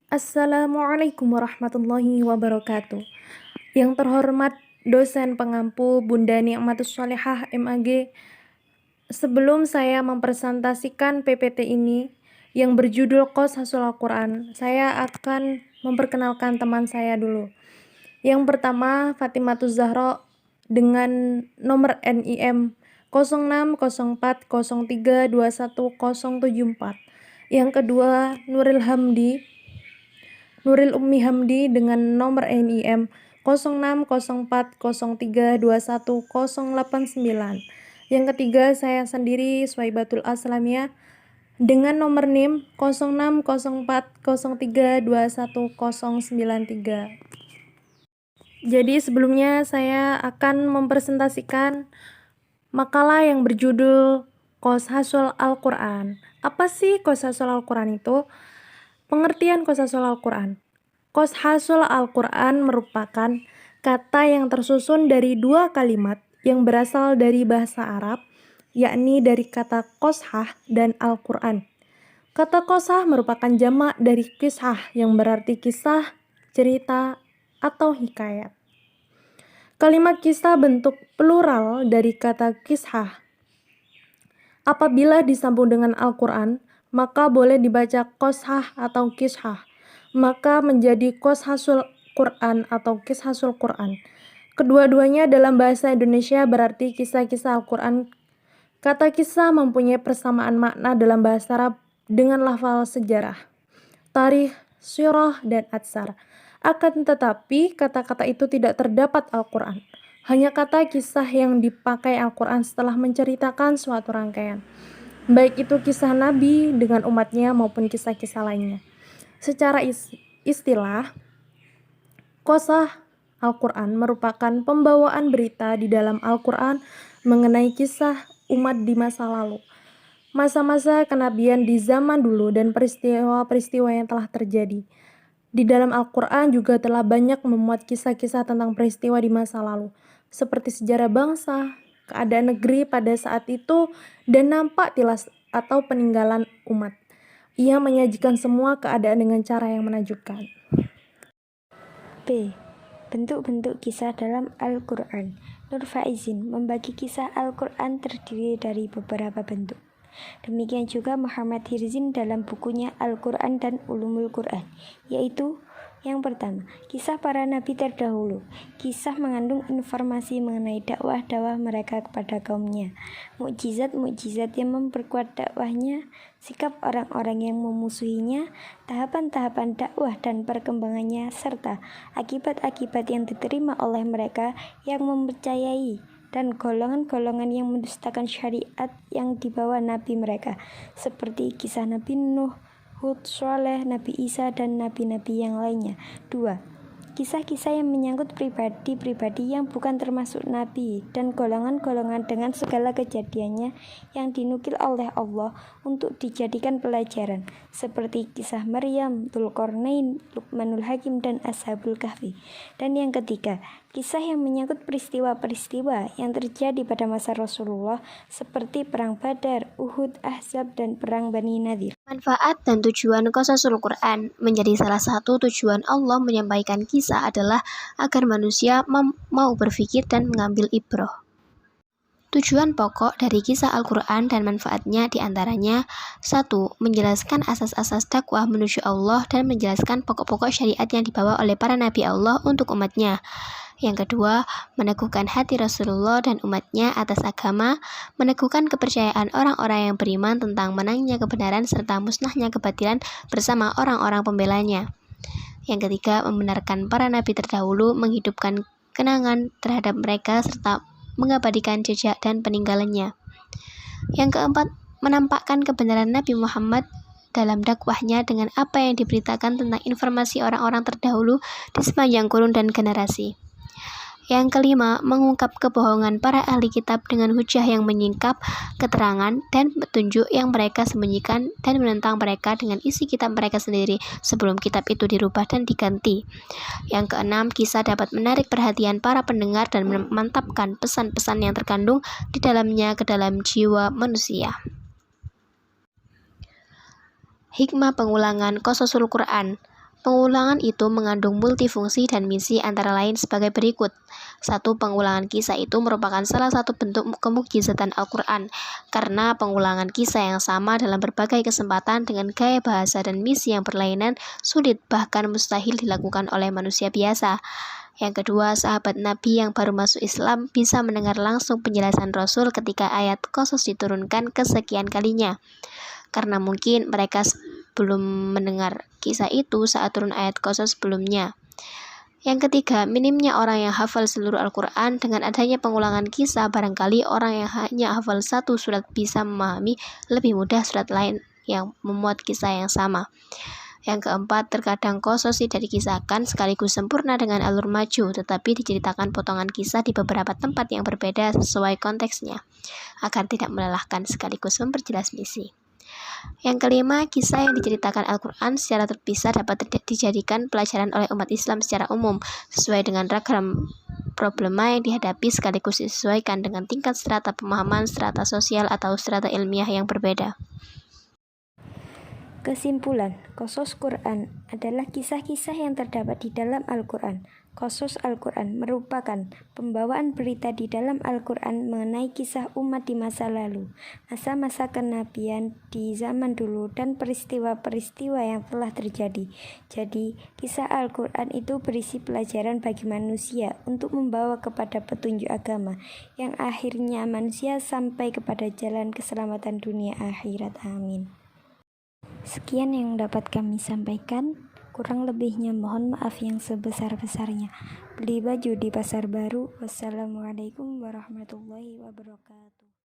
Assalamualaikum warahmatullahi wabarakatuh. Yang terhormat dosen pengampu Bunda Nikmatus Sholihah MAG, sebelum saya mempresentasikan PPT ini yang berjudul Qashasul Al-Quran, saya akan memperkenalkan teman saya dulu. Yang pertama, Fatimatuz Zahra dengan nomor NIM 0604032174. Yang kedua, Nuril Ummi Hamdi dengan nomor NIM 060403218089. Yang ketiga, saya sendiri Swaibatul Aslamia dengan nomor NIM 060403218093. Jadi sebelumnya saya akan mempresentasikan makalah yang berjudul Qashasul Al-Quran. Apa sih Qashasul Al-Quran itu? Pengertian Qashasul Al-Quran. Qashasul Al-Quran merupakan kata yang tersusun dari dua kalimat yang berasal dari bahasa Arab, yakni dari kata qoshah dan Al-Quran. Kata qoshah merupakan jamak dari qishah yang berarti kisah, cerita, atau hikayat. Kalimat kisah bentuk plural dari kata qishah. Apabila disambung dengan Al-Quran, maka boleh dibaca qoshah atau qishah, maka menjadi Qashasul Quran atau Qishasul Quran. Kedua-duanya dalam bahasa Indonesia berarti kisah-kisah Al-Quran. Kata kisah mempunyai persamaan makna dalam bahasa Arab dengan lafal sejarah, tarikh, sirah, dan atsar. Akan tetapi, kata-kata itu tidak terdapat Al-Quran. Hanya kata kisah yang dipakai Al-Quran setelah menceritakan suatu rangkaian, baik itu kisah Nabi dengan umatnya maupun kisah-kisah lainnya. Secara istilah, qashah Al-Quran merupakan pembawaan berita di dalam Al-Quran mengenai kisah umat di masa lalu, masa-masa kenabian di zaman dulu, dan peristiwa-peristiwa yang telah terjadi. Di dalam Al-Quran juga telah banyak memuat kisah-kisah tentang peristiwa di masa lalu, seperti sejarah bangsa, keadaan negeri pada saat itu, dan nampak tilas atau peninggalan umat. Ia menyajikan semua keadaan dengan cara yang menakjubkan. B. Bentuk-bentuk kisah dalam Al-Quran. Nur Faizin membagi kisah Al-Quran terdiri dari beberapa bentuk. Demikian juga Muhammad Hirzin dalam bukunya Al-Quran dan Ulumul Quran, yaitu yang pertama, kisah para nabi terdahulu. Kisah mengandung informasi mengenai dakwah-dakwah mereka kepada kaumnya, mukjizat-mukjizat yang memperkuat dakwahnya, sikap orang-orang yang memusuhinya, tahapan-tahapan dakwah dan perkembangannya, serta akibat-akibat yang diterima oleh mereka yang mempercayai dan golongan-golongan yang mendustakan syariat yang dibawa nabi mereka, seperti kisah Nabi Nuh, Hud, Sholeh, Nabi Isa, dan nabi-nabi yang lainnya. 2. Kisah-kisah yang menyangkut pribadi-pribadi yang bukan termasuk nabi dan golongan-golongan dengan segala kejadiannya yang dinukil oleh Allah untuk dijadikan pelajaran, seperti kisah Maryam, Dzulqarnain, Luqmanul Hakim, dan Ashabul Kahfi. Dan yang ketiga, kisah yang menyangkut peristiwa-peristiwa yang terjadi pada masa Rasulullah, seperti Perang Badar, Uhud, Ahzab, dan Perang Bani Nadir. Manfaat dan tujuan Qashasul Quran. Menjadi salah satu tujuan Allah menyampaikan kisah adalah agar manusia mau berpikir dan mengambil ibrah. Tujuan pokok dari kisah Al-Quran dan manfaatnya diantaranya 1. Menjelaskan asas-asas dakwah menuju Allah dan menjelaskan pokok-pokok syariat yang dibawa oleh para nabi Allah untuk umatnya. Yang kedua, meneguhkan hati Rasulullah dan umatnya atas agama, meneguhkan kepercayaan orang-orang yang beriman tentang menangnya kebenaran serta musnahnya kebatilan bersama orang-orang pembelanya. Yang ketiga, membenarkan para nabi terdahulu, menghidupkan kenangan terhadap mereka serta mengabadikan jejak dan peninggalannya. Yang keempat, menampakkan kebenaran Nabi Muhammad dalam dakwahnya dengan apa yang diberitakan tentang informasi orang-orang terdahulu di sepanjang kurun dan generasi. Yang kelima, mengungkap kebohongan para ahli kitab dengan hujah yang menyingkap keterangan dan petunjuk yang mereka sembunyikan dan menentang mereka dengan isi kitab mereka sendiri sebelum kitab itu dirubah dan diganti. Yang keenam, kisah dapat menarik perhatian para pendengar dan memantapkan pesan-pesan yang terkandung di dalamnya ke dalam jiwa manusia. Hikmah pengulangan Qashasul Quran. Pengulangan itu mengandung multifungsi dan misi antara lain sebagai berikut. 1. Pengulangan kisah itu merupakan salah satu bentuk kemukjizatan Al-Quran, karena pengulangan kisah yang sama dalam berbagai kesempatan dengan gaya bahasa dan misi yang berlainan sulit bahkan mustahil dilakukan oleh manusia biasa. Yang kedua, sahabat Nabi yang baru masuk Islam bisa mendengar langsung penjelasan Rasul ketika ayat Qasas diturunkan kesekian kalinya, karena mungkin mereka belum mendengar kisah itu saat turun ayat Qasas sebelumnya. Yang ketiga, minimnya orang yang hafal seluruh Al-Quran. Dengan adanya pengulangan kisah, barangkali orang yang hanya hafal satu surat bisa memahami lebih mudah surat lain yang memuat kisah yang sama. Yang keempat, terkadang Qasas tidak dikisahkan sekaligus sempurna dengan alur maju, tetapi diceritakan potongan kisah di beberapa tempat yang berbeda sesuai konteksnya, agar tidak melelahkan sekaligus memperjelas misi. Yang kelima, kisah yang diceritakan Al-Quran secara terpisah dapat dijadikan pelajaran oleh umat Islam secara umum, sesuai dengan ragam problema yang dihadapi sekaligus disesuaikan dengan tingkat strata pemahaman, strata sosial, atau strata ilmiah yang berbeda. Kesimpulan, Qasas Quran adalah kisah-kisah yang terdapat di dalam Al-Quran. Qasas Al-Quran merupakan pembawaan berita di dalam Al-Quran mengenai kisah umat di masa lalu, masa-masa kenabian di zaman dulu, dan peristiwa-peristiwa yang telah terjadi. Jadi, kisah Al-Quran itu berisi pelajaran bagi manusia untuk membawa kepada petunjuk agama, yang akhirnya manusia sampai kepada jalan keselamatan dunia akhirat. Amin. Sekian yang dapat kami sampaikan, kurang lebihnya mohon maaf yang sebesar-besarnya. Beli baju di pasar baru. Wassalamualaikum warahmatullahi wabarakatuh.